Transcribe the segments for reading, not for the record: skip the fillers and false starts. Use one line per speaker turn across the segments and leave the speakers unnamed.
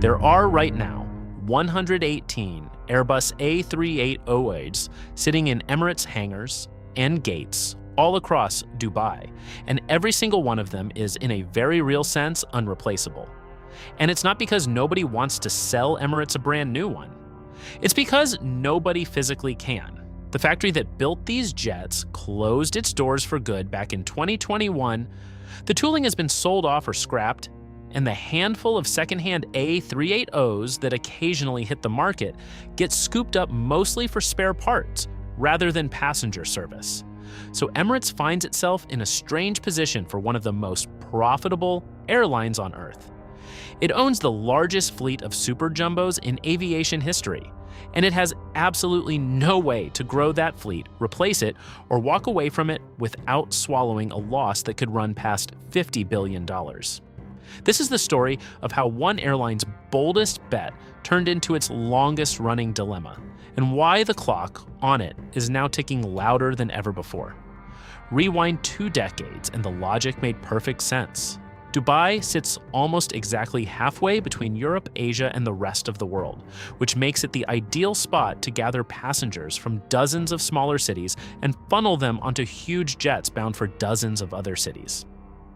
There are right now 118 Airbus A380s sitting in Emirates hangars and gates all across Dubai, and every single one of them is, in a very real sense, unreplaceable. And it's not because nobody wants to sell Emirates a brand new one. It's because nobody physically can. The factory that built these jets closed its doors for good back in 2021. The tooling has been sold off or scrapped, and the handful of secondhand A380s that occasionally hit the market get scooped up mostly for spare parts rather than passenger service. So Emirates finds itself in a strange position for one of the most profitable airlines on Earth. It owns the largest fleet of super jumbos in aviation history, and it has absolutely no way to grow that fleet, replace it, or walk away from it without swallowing a loss that could run past $50 billion. This is the story of how one airline's boldest bet turned into its longest-running dilemma, and why the clock on it is now ticking louder than ever before. Rewind 2 decades, and the logic made perfect sense. Dubai sits almost exactly halfway between Europe, Asia, and the rest of the world, which makes it the ideal spot to gather passengers from dozens of smaller cities and funnel them onto huge jets bound for dozens of other cities.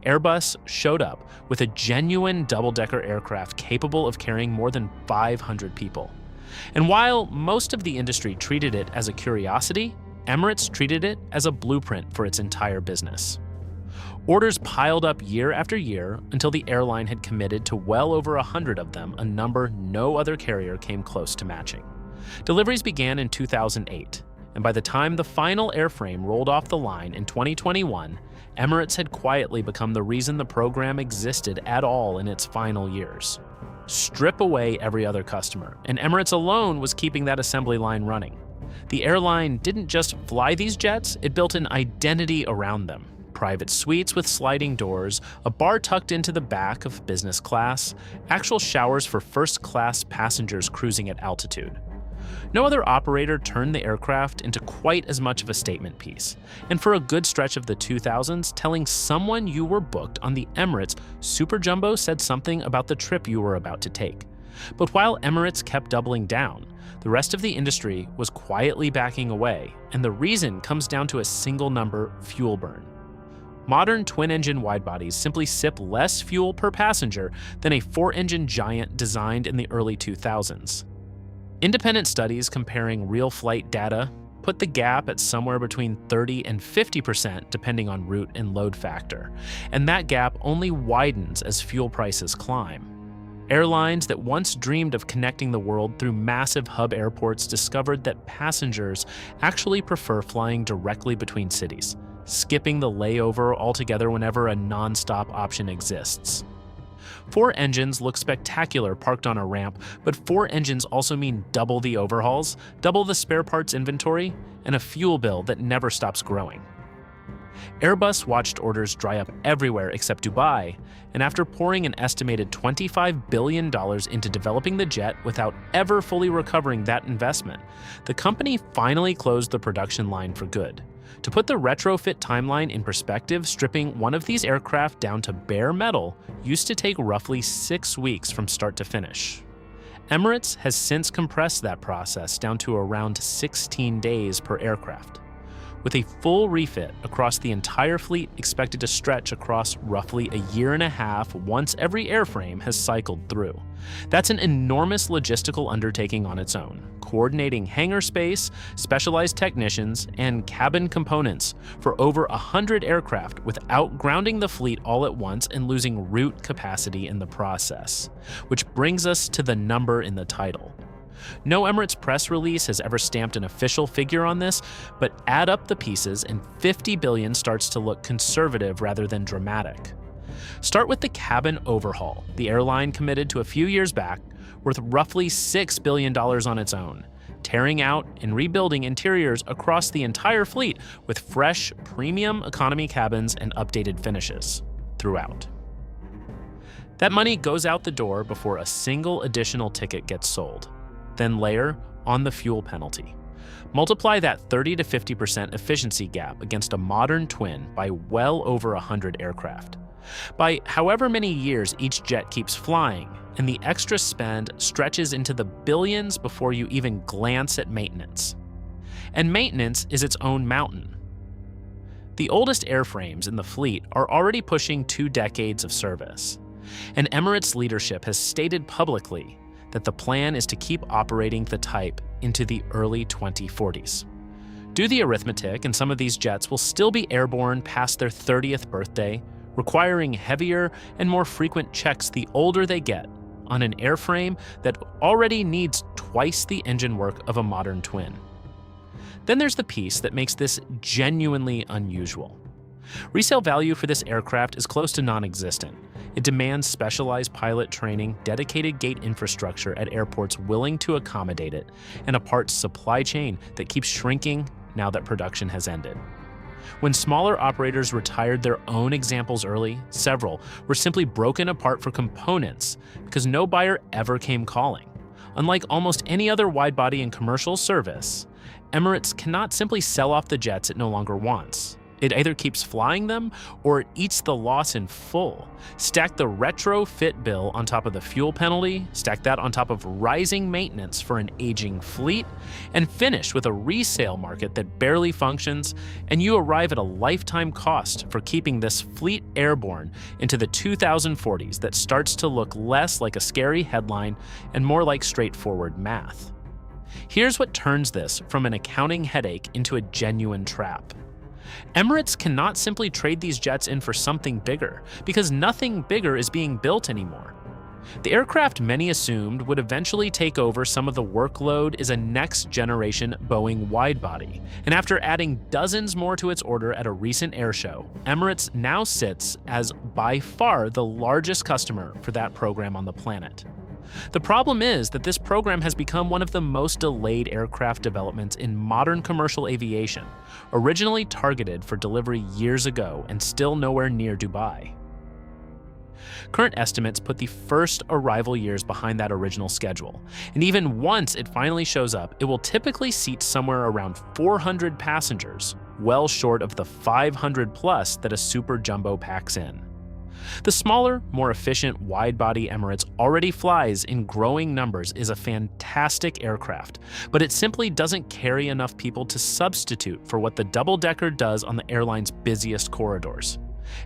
Airbus showed up with a genuine double-decker aircraft capable of carrying more than 500 people. And while most of the industry treated it as a curiosity, Emirates treated it as a blueprint for its entire business. Orders piled up year after year until the airline had committed to well over 100 of them, a number no other carrier came close to matching. Deliveries began in 2008, and by the time the final airframe rolled off the line in 2021, Emirates had quietly become the reason the program existed at all in its final years. Strip away every other customer, and Emirates alone was keeping that assembly line running. The airline didn't just fly these jets, it built an identity around them. Private suites with sliding doors, a bar tucked into the back of business class, actual showers for first-class passengers cruising at altitude. No other operator turned the aircraft into quite as much of a statement piece, and for a good stretch of the 2000s, telling someone you were booked on the Emirates Super Jumbo said something about the trip you were about to take. But while Emirates kept doubling down, the rest of the industry was quietly backing away, and the reason comes down to a single number: fuel burn. Modern twin-engine widebodies simply sip less fuel per passenger than a 4-engine giant designed in the early 2000s. Independent studies comparing real flight data put the gap at somewhere between 30 and 50% depending on route and load factor, and that gap only widens as fuel prices climb. Airlines that once dreamed of connecting the world through massive hub airports discovered that passengers actually prefer flying directly between cities, skipping the layover altogether whenever a non-stop option exists. 4 engines look spectacular parked on a ramp, but 4 engines also mean double the overhauls, double the spare parts inventory, and a fuel bill that never stops growing. Airbus watched orders dry up everywhere except Dubai, and after pouring an estimated $25 billion into developing the jet without ever fully recovering that investment, the company finally closed the production line for good. To put the retrofit timeline in perspective, stripping one of these aircraft down to bare metal used to take roughly 6 weeks from start to finish. Emirates has since compressed that process down to around 16 days per aircraft, with a full refit across the entire fleet expected to stretch across roughly a year and a half once every airframe has cycled through. That's an enormous logistical undertaking on its own, coordinating hangar space, specialized technicians, and cabin components for over 100 aircraft without grounding the fleet all at once and losing route capacity in the process. Which brings us to the number in the title. No Emirates press release has ever stamped an official figure on this, but add up the pieces and $50 billion starts to look conservative rather than dramatic. Start with the cabin overhaul the airline committed to a few years back, worth roughly $6 billion on its own, tearing out and rebuilding interiors across the entire fleet with fresh, premium economy cabins and updated finishes throughout. That money goes out the door before a single additional ticket gets sold. Then layer on the fuel penalty. Multiply that 30 to 50% efficiency gap against a modern twin by well over 100 aircraft. By however many years each jet keeps flying, and the extra spend stretches into the billions before you even glance at maintenance. And maintenance is its own mountain. The oldest airframes in the fleet are already pushing 2 decades of service, and Emirates leadership has stated publicly that the plan is to keep operating the type into the early 2040s. Do the arithmetic, and some of these jets will still be airborne past their 30th birthday, requiring heavier and more frequent checks the older they get on an airframe that already needs twice the engine work of a modern twin. Then there's the piece that makes this genuinely unusual. Resale value for this aircraft is close to non-existent. It demands specialized pilot training, dedicated gate infrastructure at airports willing to accommodate it, and a parts supply chain that keeps shrinking now that production has ended. When smaller operators retired their own examples early, several were simply broken apart for components because no buyer ever came calling. Unlike almost any other wide-body and commercial service, Emirates cannot simply sell off the jets it no longer wants. It either keeps flying them or it eats the loss in full. Stack the retrofit bill on top of the fuel penalty, stack that on top of rising maintenance for an aging fleet, and finish with a resale market that barely functions, and you arrive at a lifetime cost for keeping this fleet airborne into the 2040s that starts to look less like a scary headline and more like straightforward math. Here's what turns this from an accounting headache into a genuine trap. Emirates cannot simply trade these jets in for something bigger, because nothing bigger is being built anymore. The aircraft many assumed would eventually take over some of the workload is a next-generation Boeing widebody, and after adding dozens more to its order at a recent airshow, Emirates now sits as by far the largest customer for that program on the planet. The problem is that this program has become one of the most delayed aircraft developments in modern commercial aviation, originally targeted for delivery years ago and still nowhere near Dubai. Current estimates put the first arrival years behind that original schedule, and even once it finally shows up, it will typically seat somewhere around 400 passengers, well short of the 500 plus that a super jumbo packs in. The smaller, more efficient wide-body Emirates already flies in growing numbers is a fantastic aircraft, but it simply doesn't carry enough people to substitute for what the double-decker does on the airline's busiest corridors.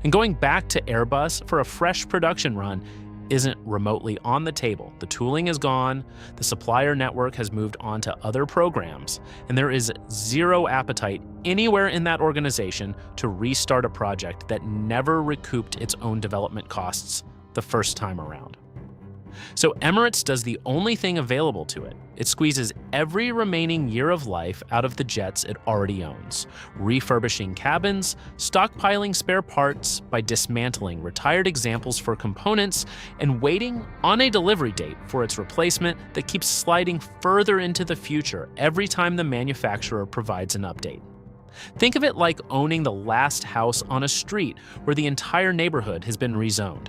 And going back to Airbus for a fresh production run isn't remotely on the table. The tooling is gone, the supplier network has moved on to other programs, and there is zero appetite anywhere in that organization to restart a project that never recouped its own development costs the first time around. So Emirates does the only thing available to it. It squeezes every remaining year of life out of the jets it already owns, refurbishing cabins, stockpiling spare parts by dismantling retired examples for components, and waiting on a delivery date for its replacement that keeps sliding further into the future every time the manufacturer provides an update. Think of it like owning the last house on a street where the entire neighborhood has been rezoned.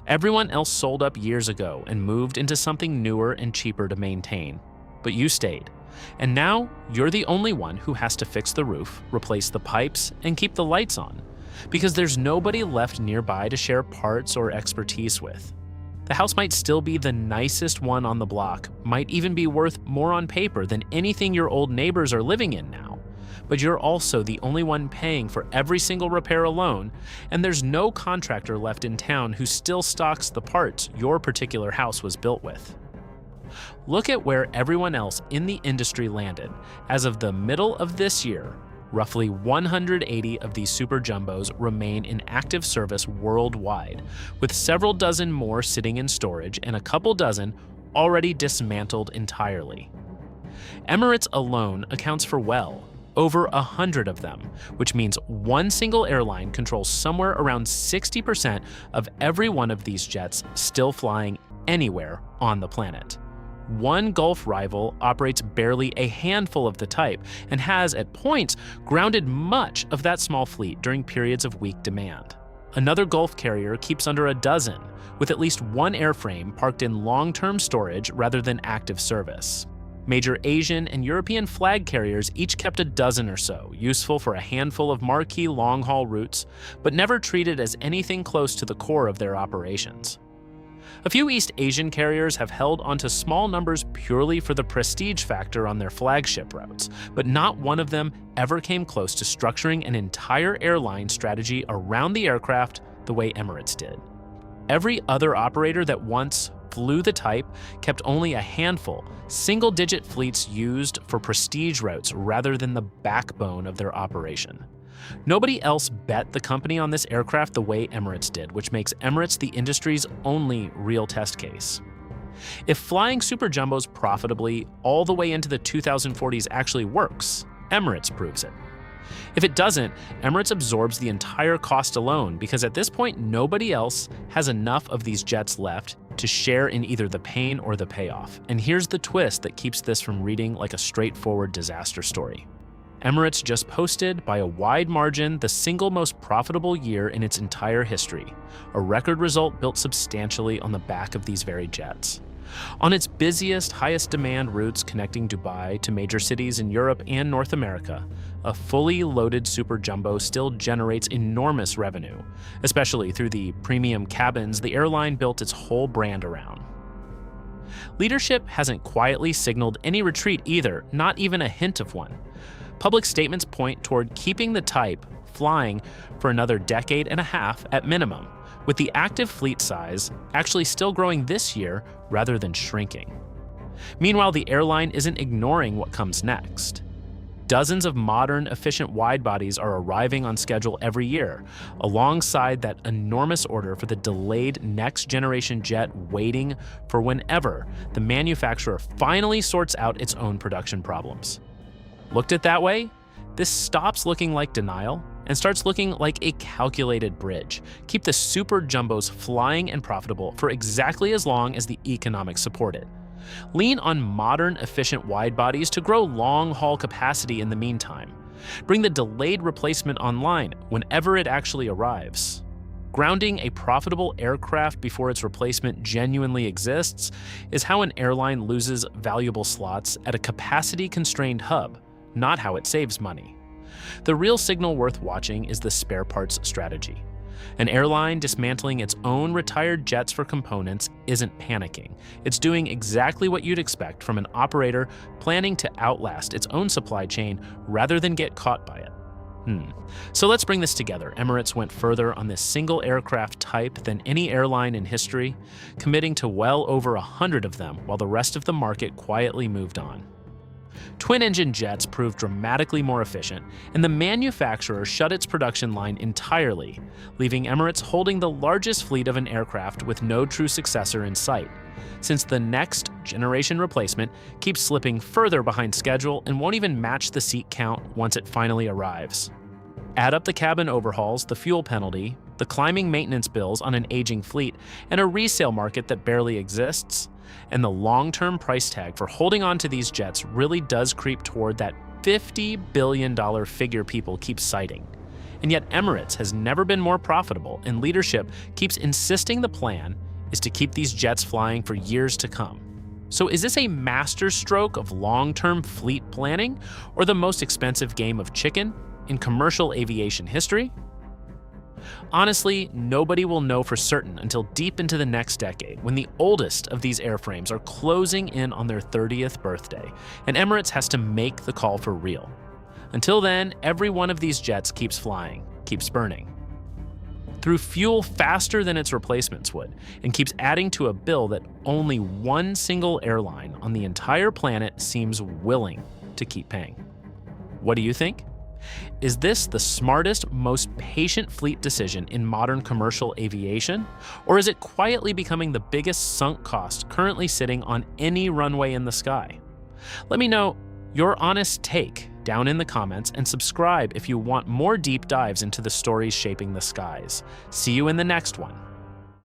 Everyone else sold up years ago and moved into something newer and cheaper to maintain. But you stayed. And now you're the only one who has to fix the roof, replace the pipes, and keep the lights on, because there's nobody left nearby to share parts or expertise with. The house might still be the nicest one on the block, might even be worth more on paper than anything your old neighbors are living in now. But you're also the only one paying for every single repair alone, and there's no contractor left in town who still stocks the parts your particular house was built with. Look at where everyone else in the industry landed. As of the middle of this year, roughly 180 of these super jumbos remain in active service worldwide, with several dozen more sitting in storage and a couple dozen already dismantled entirely. Emirates alone accounts for over 100 of them, which means one single airline controls somewhere around 60% of every one of these jets still flying anywhere on the planet. One Gulf rival operates barely a handful of the type and has, at points, grounded much of that small fleet during periods of weak demand. Another Gulf carrier keeps under a dozen, with at least one airframe parked in long-term storage rather than active service. Major Asian and European flag carriers each kept a dozen or so, useful for a handful of marquee long-haul routes, but never treated as anything close to the core of their operations. A few East Asian carriers have held onto small numbers purely for the prestige factor on their flagship routes, but not one of them ever came close to structuring an entire airline strategy around the aircraft the way Emirates did. Every other operator that once flew the type kept only a handful, single-digit fleets used for prestige routes rather than the backbone of their operation. Nobody else bet the company on this aircraft the way Emirates did, which makes Emirates the industry's only real test case. If flying super jumbos profitably all the way into the 2040s actually works, Emirates proves it. If it doesn't, Emirates absorbs the entire cost alone because at this point nobody else has enough of these jets left to share in either the pain or the payoff. And here's the twist that keeps this from reading like a straightforward disaster story. Emirates just posted, by a wide margin, the single most profitable year in its entire history, a record result built substantially on the back of these very jets. On its busiest, highest demand routes connecting Dubai to major cities in Europe and North America, a fully loaded super jumbo still generates enormous revenue, especially through the premium cabins the airline built its whole brand around. Leadership hasn't quietly signaled any retreat either, not even a hint of one. Public statements point toward keeping the type flying for another decade and a half at minimum, with the active fleet size actually still growing this year rather than shrinking. Meanwhile, the airline isn't ignoring what comes next. Dozens of modern, efficient wide-bodies are arriving on schedule every year, alongside that enormous order for the delayed next-generation jet waiting for whenever the manufacturer finally sorts out its own production problems. Looked at that way, this stops looking like denial and starts looking like a calculated bridge. Keep the super jumbos flying and profitable for exactly as long as the economics support it. Lean on modern, efficient wide-bodies to grow long-haul capacity in the meantime. Bring the delayed replacement online whenever it actually arrives. Grounding a profitable aircraft before its replacement genuinely exists is how an airline loses valuable slots at a capacity-constrained hub, not how it saves money. The real signal worth watching is the spare parts strategy. An airline dismantling its own retired jets for components isn't panicking. It's doing exactly what you'd expect from an operator planning to outlast its own supply chain rather than get caught by it. So let's bring this together. Emirates went further on this single aircraft type than any airline in history, committing to well over 100 of them while the rest of the market quietly moved on. Twin-engine jets proved dramatically more efficient, and the manufacturer shut its production line entirely, leaving Emirates holding the largest fleet of an aircraft with no true successor in sight, since the next generation replacement keeps slipping further behind schedule and won't even match the seat count once it finally arrives. Add up the cabin overhauls, the fuel penalty, the climbing maintenance bills on an aging fleet, and a resale market that barely exists, and the long-term price tag for holding on to these jets really does creep toward that $50 billion figure people keep citing. And yet Emirates has never been more profitable, and leadership keeps insisting the plan is to keep these jets flying for years to come. So is this a masterstroke of long-term fleet planning, or the most expensive game of chicken in commercial aviation history? Honestly, nobody will know for certain until deep into the next decade, when the oldest of these airframes are closing in on their 30th birthday, and Emirates has to make the call for real. Until then, every one of these jets keeps flying, keeps burning through fuel faster than its replacements would, and keeps adding to a bill that only one single airline on the entire planet seems willing to keep paying. What do you think? Is this the smartest, most patient fleet decision in modern commercial aviation? Or is it quietly becoming the biggest sunk cost currently sitting on any runway in the sky? Let me know your honest take down in the comments, and subscribe if you want more deep dives into the stories shaping the skies. See you in the next one.